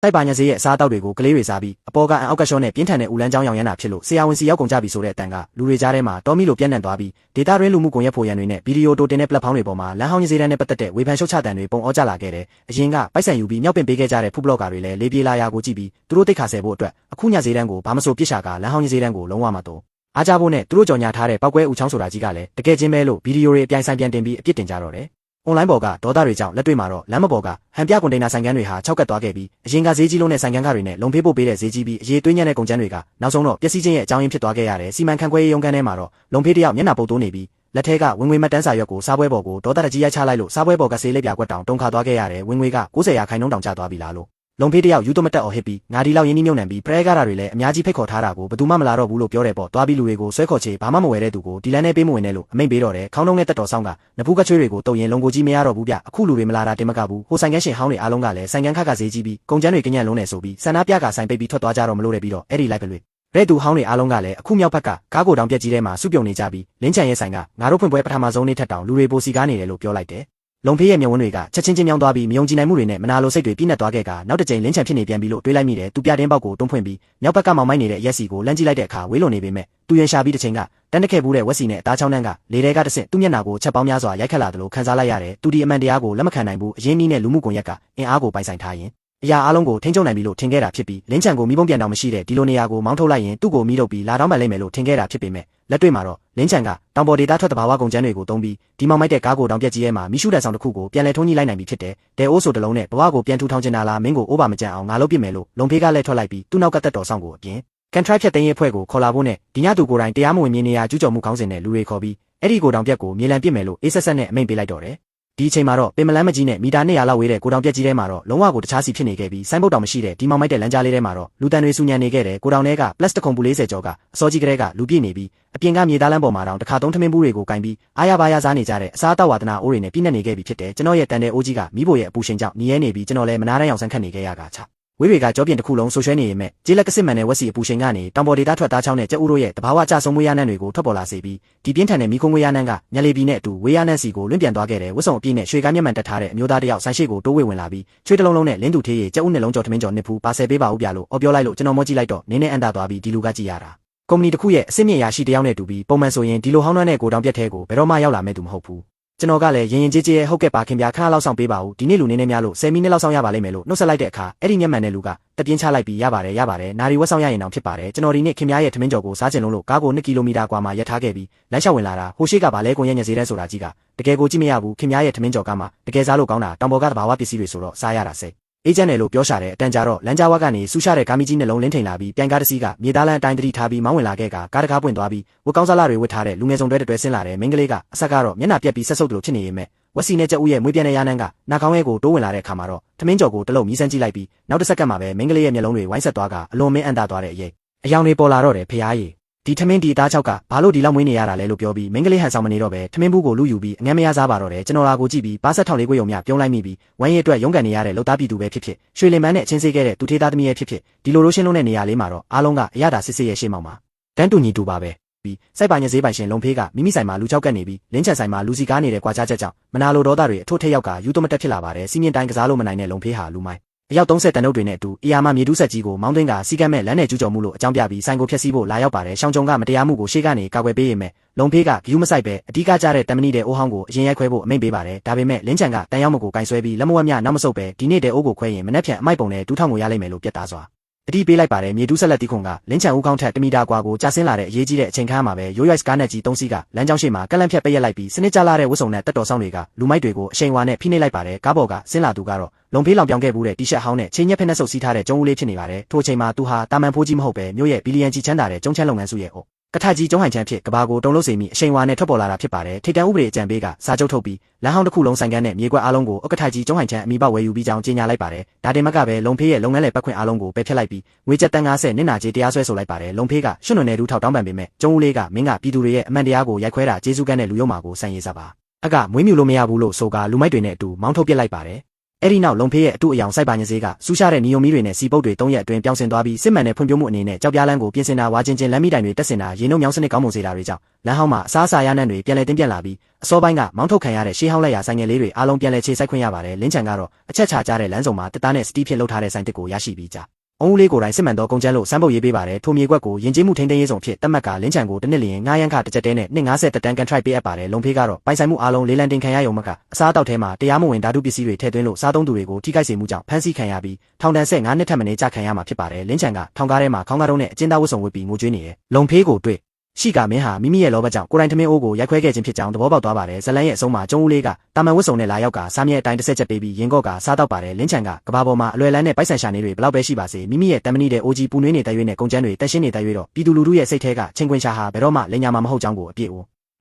တိုက်ပါညစေရဲ့အစားအသောက်တွေကိုကလေးတွေစားပြီးအပေါ်ကအန်အောက်ကရှောနဲ့ပြင်းထန်တဲ့ဦးလန်းချောင်းရောင်ရမ်းတာဖြစ်လို့ဆရာဝန်စီရောက်ကုန်ကြပြီဆိုတဲ့အတန်ကလူတွေကြားထဲမှာတော်မီလိုပြန့်နှံ့သွားပြီးဒေတာရင်းလူမှုကွန်ရက်ဖိုရန်တွေနဲ့ဗီဒီယိုတိုတင်တဲ့ပလက်ဖောင်းတွေပေါ်မှာလမ်းဟောင်းညစေတန်းနဲ့ပတ်သက်တဲ့ဝေဖန်ရှုတ်ချတံတွေပုံအောကြလာခဲ့တယ်။အရင်ကပိုက်ဆံယူပြီးမြောက်ပင်ပေးခဲ့ကြတဲ့ဖူးဘလော့ဂါတွေလည်းလေးပြေးလာရာကိုကြည့်ပြီးသူတို့တိတ်ခါဆယ်ဖို့အတွက်အခုညစေတန်းကိုဘာမဆိုပြစ်ရှာကလမ်းဟောင်းညစေတန်းကိုလုံးဝမတော့အားကြဖို့နဲ့သူတို့ကြော်ညာထားတဲ့ပောက်ကွဲဦးချောင်းဆိုတာကြီးကလည်းတကယ်ချင်းပဲလို့ဗီဒီယိုတွေအပြိုင်ဆိုင်ပြန်တင်ပြီးအပြစ်တင်ကြတော့တယ်။ အွန်လိုင်းပေါ်ကဒေါသတွေကြောင့်လက်တွေ့မှာတော့လမ်းမပေါ်ကဟန်ပြကွန်တိန်နာဆိုင်ကန်းတွေဟာ၆ကတ်သွားခဲ့ပြီးအရင်ကဈေးကြီးလုံးနဲ့ဆိုင်ကန်းကားတွေနဲ့လုံဖေးပို့ပေးတဲ့ဈေးကြီးပြီးအရေးသွေးညံ့တဲ့ကုန်ကျန်းတွေကနောက်ဆုံးတော့ပျက်စီးခြင်းရဲ့အကြောင်းရင်းဖြစ်သွားခဲ့ရတယ်စီမံခန့်ခွဲရေးရုံးခန်းထဲမှာတော့လုံဖေးတယောက်မျက်နှာပုတ်တိုးနေပြီးလက်ထဲကဝင်ငွေမှတ်တမ်းစာရွက်ကိုစားပွဲပေါ်ကိုဒေါသတကြီးရိုက်ချလိုက်လို့စားပွဲပေါ်ကဆေးလိပ်ပြာကွက်တောင်တုံခါသွားခဲ့ရတယ်ဝင်ငွေက90%တောင်ကျသွားပြီလားလို့လုံဖေးတယောက်ယူသွမတက်အော်ဟစ်ပြီးငါဒီလောက်ရင်းနှီးမြုပ်နှံပြီးပရဲကားတာတွေလည်းအများကြီးဖိတ်ခေါ်ထားတာကိုဘယ်သူမှမလာတော့ဘူးလို့ပြောတယ်ပေါ့သွားပြီးလူတွေကိုဆွဲခေါ်ချေဘာမှမဝယ်တဲ့သူကိုဒီလန်းနဲ့ပေးမဝင်နဲ့လို့အမိန့်ပေးတော့တယ်ခေါင်းတုံးနဲ့တက်တော်ဆောင်ကနဖူးကချွေးတွေကိုတုံရင်လုံကိုကြီးမရတော့ဘူးဗျအခုလူတွေမလာတာတင်မကဘူးဟိုဆိုင်ကန်းရှင်ဟောင်းတွေအားလုံးကလည်းဆိုင်ကန်းခကဈေးကြီးပြီးကုန်ကျန်းတွေကညံ့လုံးနေဆိုပြီးဆန္ဒပြကဆိုင်ပိတ်ပြီးထွက်သွားကြတော့မလို့တဲ့ပြီးတော့အဲ့ဒီလိုက်ပဲလွေရဲသူဟောင်းတွေအားလုံးကလည်းအခုမြောက်ဘက်ကကားကိုတောင်ပြက်ကြီးထဲမှာစုပြုံနေကြပြီးလင်းချန်ရဲ့ဆိုင်ကငါတို့ဖွင့်ပွဲပထမဆုံးနေ့ထက်တောင်လူတွေပိုစီကားနေတယ်လို့ပြောလိုက်တယ်လုံဖေးရဲ့မျက်ဝန်းတွေကချက်ချင်းချင်းမြောင်းသွားပြီးမယုံကြည်နိုင်မှုတွေနဲ့မနာလိုစိတ်တွေပြည့်နှက်သွားခဲ့ကနောက်တစ်ကြိမ်လင်းချန်ဖြစ်နေပြန်ပြီလို့တွေးလိုက်မိတယ်သူပြတင်းပေါက်ကိုတွန်းဖွင့်ပြီးမြောက်ဘက်ကမောင်မိုက်နေတဲ့ရက်စီကိုလမ်းကြည့်လိုက်တဲ့အခါဝေးလွန်နေပေမဲ့သူရင်ရှာပြီးတစ်ချိန်ကတန်းတက်ခဲ့ဘူးတဲ့ဝက်စီနဲ့အသားချောင်းနှန်းကလေထဲကတစ်ဆင့်သူ့မျက်နှာကိုချက်ပေါင်းများစွာရိုက်ခတ်လာတယ်လို့ခံစားလိုက်ရတယ်သူဒီအမှန်တရားကိုလက်မခံနိုင်ဘူးအရင်းနှီးနဲ့လူမှုကွန်ရက်ကအင်အားကိုပိုင်ဆိုင်ထားရင်အရာအလုံးကိုထိန်းချုပ်နိုင်ပြီလို့ထင်ခဲ့တာဖြစ်ပြီးလင်းချန်ကိုမိဘုံပြန်တောင်မရှိတဲ့ဒီလိုနေရာကိုမောင်းထုတ်လိုက်ရင်သူ့ကိုမိထုတ်ပြီးလာတော့မှလိမ့်မယ်လို့ထင်ခဲ့တာဖြစ်ပေမဲ့လက်တွေ့မှာတော့လင်းချန်ကတောင်ပေါ်ဒေတာထွက်တဘာဝကုန်ကျန်းတွေကိုတုံးပြီးဒီမောင်မိုက်တဲ့ကားကိုတောင်ပြက်ကြီးရဲ့မှာမိရှုတန်ဆောင်တစ်ခုကိုပြန်လဲထုံးကြီးလိုက်နိုင်ပြီဖြစ်တယ်။ဒဲအိုးဆိုတလုံးနဲ့ဘဝကိုပြန်ထူထောင်ချင်တာလားမင်းကိုအိုးပါမကြမ်းအောင်ငါလုပ်ပြမယ်လို့လုံဖေးကလည်းထွက်လိုက်ပြီးသူ့နောက်ကတက်တော်ဆောင်ကိုအပြင်ကန်ထရိုက်ဖြတ်သိမ်းရေးဖွဲ့ကိုခေါ်လာဖို့နဲ့ဒီညသူကိုယ်တိုင်တရားမဝင်မြေနေရာကျူးကျော်မှုခေါင်းစဉ်နဲ့လူတွေခေါ်ပြီးအဲ့ဒီကိုတောင်ပြက်ကိုမြေလံပစ်မယ်လို့အေးဆက်ဆက်နဲ့အမိန့်ပေးလိုက်တော့တယ်။ဒီအချိန်မှာတော့ပင်မလန်းမကြီးနဲ့မီတာ200လောက်ဝေးတဲ့ကိုတောင်ပြက်ကြီးထဲမှာတော့လုံးဝကိုတခြားစီဖြစ်နေခဲ့ပြီးဆိုင်းဘုတ်တောင်မရှိတဲ့ဒီမောင်မိုက်တဲ့လမ်းကြားလေးထဲမှာတော့လူတန်တွေစူညံနေခဲ့တယ်ကိုတောင်ထဲကပလတ်စတစ်ခုံပူ40ကျော်ကအစောကြီးကလေးကလူပြည့်နေပြီးအပြင်ကမြေသားလမ်းပေါ်မှာတောင်တစ်ခါသုံးထမင်းဘူးတွေကိုကင်ပြီးအားရပါးရစားနေကြတဲ့အစားအသောက်ဝါဒနာအိုးတွေနဲ့ပြည့်နေခဲ့ပြီဖြစ်တယ်ကျွန်တော်ရဲ့တန်တဲ့အိုးကြီးကမိဖို့ရဲ့အပူရှင်ကြောင့်ညီရဲနေပြီးကျွန်တော်လည်းမနားတမ်းအောင်ဆန်းခတ်နေခဲ့ရကချဝေးတွေကကြောပြင်တစ်ခုလုံးဆူရွှဲနေရင်မဲ့ကျေးလက်ကစစ်မှန်တဲ့ဝက်စီအပူရှင်ကနေတောင်ပေါ်ဒေတာထွက်သားချောင်းနဲ့ကျက်ဥတို့ရဲ့တဘာဝကြဆုံးမွေးရနန်းတွေကိုထွက်ပေါ်လာစေပြီးဒီပြင်းထန်တဲ့မိခိုးငွေရနန်းကညလေပြည်နဲ့အတူဝေးရနန်းစီကိုလွင့်ပြန်သွားခဲ့တဲ့ဝတ်စုံအပြည့်နဲ့ရွှေကားမျက်မှန်တက်ထားတဲ့အမျိုးသားတယောက်ဆိုင်ရှိကိုတိုးဝေဝင်လာပြီးချွေးတလုံးလုံးနဲ့လင်းသူထေးရဲ့ကျက်ဥနဲ့လုံးကျော်ထမင်းကျော်နှစ်ဖူးပါဆယ်ပေးပါဦးပြလို့အော်ပြောလိုက်လို့ကျွန်တော်မောကြည့်လိုက်တော့နင်းနဲ့အန်တာသွားပြီးဒီလူကကြည့်ရတာကုမ္ပဏီတစ်ခုရဲ့အစစ်မြင့်ရာရှိတယောက်နဲ့တူပြီးပုံမှန်ဆိုရင်ဒီလိုဟောင်းနှမ်းတဲ့ကိုတောင်ပြက်သေးကိုဘယ်တော့မှရောက်လာမဲ့သူမဟုတ်ဘူးကျွန်တော်ကလည်းရင်ရင်ကြေးကြေးရဲ့ဟုတ်ကဲ့ပါခင်ဗျာခဏလောက်ဆောင်ပေးပါဦးဒီနေ့လူနေနေများလို့10မိနစ်လောက်ဆောင်ရပါလိမ့်မယ်လို့နှုတ်ဆက်လိုက်တဲ့အခါအဲ့ဒီမျက်မှန်တဲ့လူကတပြင်းချလိုက်ပြီးရပါတယ်နာရီဝက်ဆောင်ရရင်တောင်ဖြစ်ပါတယ်ကျွန်တော်ဒီနေ့ခင်ဗျားရဲ့ထမင်းကြော်ကိုစားကျင်လို့ကားကို2ကီလိုမီတာကွာမှာရပ်ထားခဲ့ပြီးလမ်းလျှောက်ဝင်လာတာဟိုရှိကဘာလဲကိုရဲ့ညစေးတဲ့ဆိုတာကြီးကတကယ်ကိုကြည့်မရဘူးခင်ဗျားရဲ့ထမင်းကြော်ကမှတကယ်စားလို့ကောင်းတာတောင်ပေါ်ကတဘာဝပစ္စည်းတွေဆိုတော့စားရတာစိတ်အေဂျင့်တယ်လို့ပြောရှာတဲ့အတန်ကြာတော့လမ်းကြားဝက်ကနေဆူရှာတဲ့ကားမီကြီးနှလုံးလင်းထိန်လာပြီးပြန်ကားတစ်စီးကမြေသားလမ်းအတိုင်းတတိထားပြီးမောင်းဝင်လာခဲ့ကကားတကားပွင့်သွားပြီးဝက်ကောင်းစားလာတွေဝတ်ထားတဲ့လူငယ်စုံတွဲတွဲဆင်းလာတဲ့မင်းကလေးကအဆက်ကတော့မျက်နှာပြက်ပြီးဆက်ဆုပ်လို့ဖြစ်နေရင်မဲ့ဝက်စီနဲ့ကျက်ဦးရဲ့မွေးပြန်တဲ့ရနန်းကနာခေါင်းရဲ့ကိုတိုးဝင်လာတဲ့အခါမှာတော့ထမင်းကြော်ကိုတလုံးမြည်ဆန်းကြည့်လိုက်ပြီးနောက်တစ်စက္ကန့်မှာပဲမင်းကလေးရဲ့မျက်လုံးတွေဝိုင်းဆက်သွားကအလွန်မင်းအန်တာသွားတဲ့အရေးအယောင်တွေပေါ်လာတော့တယ်ဖျားရည်ဒီထမင်းဒီသားချောက်ကဘာလို့ဒီလောက်မွေးနေရတာလဲလို့ပြောပြီးမင်းကလေးဟန်ဆောင်မနေတော့ပဲထမင်းဘူးကိုလူယူပြီးအငမ်းမရစားပါတော့တယ်ကျွန်တော်လာကိုကြည့်ပြီးပါဆက်ထောင်လေးကိုယုံမြပြုံးလိုက်မိပြီးဝမ်းရည်အတွက်ရုန်းကန်နေရတဲ့လှုပ်သားပြည်သူပဲဖြစ်ဖြစ်ရွှေလင်မန်းနဲ့အချင်းစေးခဲ့တဲ့သူထေးသားသမီးရဲ့ဖြစ်ဖြစ်ဒီလိုလိုရှင်းလုံးတဲ့နေရာလေးမှာတော့အားလုံးကအရသာစစ်စစ်ရဲ့ရှေ့မောင်မှာတန်းတူညီတူပါပဲပြီးစိုက်ပါညဈေးပိုင်ရှင်လုံဖေးကမိမိဆိုင်မှာလူချောက်ကပ်နေပြီးလင်းချန်ဆိုင်မှာလူစီကားနေတဲ့ကွာခြားချက်ကြောင့်မနာလိုဒေါသတွေအထွတ်ထက်ရောက်ကယူသွမတက်ဖြစ်လာပါတယ်စီးမြင့်တိုင်းကစားလို့မနိုင်တဲ့လုံဖေးဟာလူမိုင်းအယောက်30တန်နှုတ်တွေနဲ့အတူအရာမမြေတူးဆက်ကြီးကိုမောင်းသွင်းကစီကမ်းမဲ့လမ်းနယ်ကျူးကျော်မှုလို့အကြောင်းပြပြီးဆိုင်ကိုဖျက်ဆီးဖို့လာရောက်ပါတယ်ရှောင်းကြုံကမတရားမှုကိုရှေ့ကနေကာကွယ်ပေးရမယ်လုံဖေးကဂယူးမဆိုင်ပဲအဓိကကြတဲ့တမဏိတဲ့အိုးဟောင်းကိုအရင်ရိုက်ခွဲဖို့အမိန့်ပေးပါတယ်ဒါပေမဲ့လင်းချန်ကတန်ရောက်မကိုကင်ဆွဲပြီးလက်မဝက်မြနောက်မဆုတ်ပဲဒီနေ့တဲ့အိုးကိုခွဲရင်မနှက်ဖြန်အမိုက်ပုံနဲ့ဒူးထောင်ကိုရလိမ့်မယ်လို့ပြတ်သားစွာတတိပေးလိုက်ပါတယ်မြေတူးဆက်လက်တီးခွန်ကလင်းချန်ဦးကောင်းထက်1မီတာကွာကိုကြာဆင်းလာတဲ့အရေးကြီးတဲ့အချိန်ခန်းမှာပဲရိုးရိုက်စကားနဲ့ကြီး3စီးကလမ်းကြောင်းရှိမှာကက်လန့်ဖြတ်ပိတ်ရက်လိုက်ပြီးစနစ်ကျလာတဲ့ဝတ်စုံနဲ့တက်တော်ဆောင်တွေကလူမိုက်တွေကိုအရှိန်ဝါနဲ့ဖိနှိပ်လိုက်ပါတယ်ကားပေါ်ကဆင်းလာသူကတော့လုံဖေးလောင်ပြောင်းခဲ့ဘူးတဲ့တီရှပ်ဟောင်းနဲ့ချင်းညက်ဖက်နဲ့ဆုပ်စီးထားတဲ့ကျုံးဦးလေးဖြစ်နေပါတယ်ထိုအချိန်မှာသူဟာတာမန်ဖိုးကြီးမဟုတ်ပဲမြို့ရဲ့ဘီလီယံကြီးချမ်းသာတဲ့ကျုံးချမ်းလုပ်ငန်းစုရဲ့ကထကြီးကျုံးဟန်ချမ်းဖြစ်ကဘာကိုတုံလို့စေမိအရှိန်ဝါနဲ့ထွက်ပေါ်လာတာဖြစ်ပါတယ်ထိတ်တန်းဥပဒေအကြံပေးကစာချုပ်ထုတ်ပြီးလမ်းဟောင်းတစ်ခုလုံးဆိုင်ကန်းနဲ့မြေကွက်အားလုံးကိုကထကြီးကျုံးဟန်ချမ်းအမိပေါက်ဝယ်ယူပြီးကြောင်းကြေညာလိုက်ပါတယ်ဒါတင်မကပဲလုံဖေးရဲ့လုပ်ငန်းလည်ပတ်ခွင့်အားလုံးကိုပယ်ဖျက်လိုက်ပြီးငွေကျပ်တန်း90နစ်နာကြေးတရားစွဲဆိုလိုက်ပါတယ်လုံဖေးကရွှွနွယ်နယ်ဒူးထောက်တောင်းပန်ပေမဲ့ကျုံးဦးလေးကမင်းကပြည်သူတွေရဲ့အမှန်တရားကိုရိုက်ခွဲတာကျေးဇူးကန်းတဲ့လူယုံမာကိုစံရည်စားပါအကမွေးမြူလို့မရဘူးလို့ဆိုကလူမိုက်တွေနဲ့အတူမောင်းထုတ်ပစ်လိုက်ပါတယ်အဲ့ဒီနောက်လုံဖေးရဲ့အတူအယောင်စိုက်ပါညစေးကစူးရှားတဲ့နီယိုမီတွေနဲ့စီပုတ်တွေ3ရက်အတွင်းပြောင်းဆင်သွားပြီးစစ်မှန်တဲ့ဖွံ့ဖြိုးမှုအနေနဲ့ကြောက်ပြားလန်းကိုပြင်ဆင်တာဝါချင်းချင်းလမ်းမီတိုင်တွေတက်ဆင်တာရေနှုတ်မြောင်းစနစ်ကောင်းမွန်စေတာတွေကြောင့်လမ်းဟောင်းမှာအစားအစာရနံ့တွေပြန်လည်တင်ပြက်လာပြီး အစောပိုင်းကမောင်းထုတ်ခံရတဲ့ရှေးဟောင်းလက်ရာဆိုင်ငယ်လေးတွေအားလုံးပြန်လည်ခြေစိုက်ခွင့်ရပါတယ်လင်းချန်ကတော့အချက်ချကြတဲ့လမ်းစုံမှာတစ်သားနဲ့စတီးဖြစ်လှုပ်ထားတဲ့ဆိုင်တစ်ကိုရရှိပြီးကြအုံးလေးကိုယ်တိုင်စစ်မှန်သောကုန်ကျန်းလို့စမ်းပုတ်ရေးပေးပါတယ်ထိုမြေကွက်ကိုယဉ်ကျေးမှုထိန်းသိမ်းရေးဆောင်ဖြစ်တက်မှတ်ကလင်းချန်ကိုတစ်နှစ်လျင်ငားရမ်းခတစ်ကြက်တဲနဲ့250တက်တန်းကန်ထရိုက်ပေးအပ်ပါတယ်လုံဖေးကတော့ပိုင်ဆိုင်မှုအားလုံးလေးလံတင်ခံရရုံမကအစားအသောက်ထဲမှာတရားမဝင်ဓာတုပစ္စည်းတွေထည့်သွင်းလို့စားသုံးသူတွေကိုထိခိုက်စေမှုကြောင့်ဖမ်းဆီးခံရပြီးထောင်ဒဏ်15နှစ်ထက်မနည်းကျခံရမှာဖြစ်ပါတယ်လင်းချန်ကထောင်ကားထဲမှာခေါင်းကားတုံးနဲ့အကျဉ်းသားဝတ်စုံဝတ်ပြီးငိုကြွေးနေတယ်လုံဖေးကိုတွေ့ရှိကမင်းဟာမိမိရဲ့လောဘကြောင့်ကိုယ်တိုင်ထမင်းအိုးကိုရိုက်ခွဲခဲ့ခြင်းဖြစ်ကြောင်းသဘောပေါက်သွားပါတယ်ဇလန်ရဲ့အဆုံးမှာကျုံဦးလေးကတာမန်ဝတ်စုံနဲ့လာရောက်ကစားမြဲအတိုင်းတစ်ဆက်ချက်ပေးပြီးရင်ကော့ကစားတော့ပါတယ်လင်းချန်ကကဘာပေါ်မှာအလွယ်လန်းနဲ့ပိုက်ဆံရှာနေတွေဘလောက်ပဲရှိပါစေမိမိရဲ့တမနီတဲ့အိုဂျီပူနွေးနေတဲ့ရွေးနဲ့ကုန်ကျန်းတွေတက်ရှင်းနေတဲ့ရွေးတော့ပြည်သူလူထုရဲ့စိတ်ထဲကချင်းခွင်ရှာဟာဘယ်တော့မှလိန်ညာမှာမဟုတ်ကြောင်းကိုအပြည့်အဝ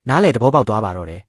နားလေသဘောပေါက်သွားပါတော့တယ်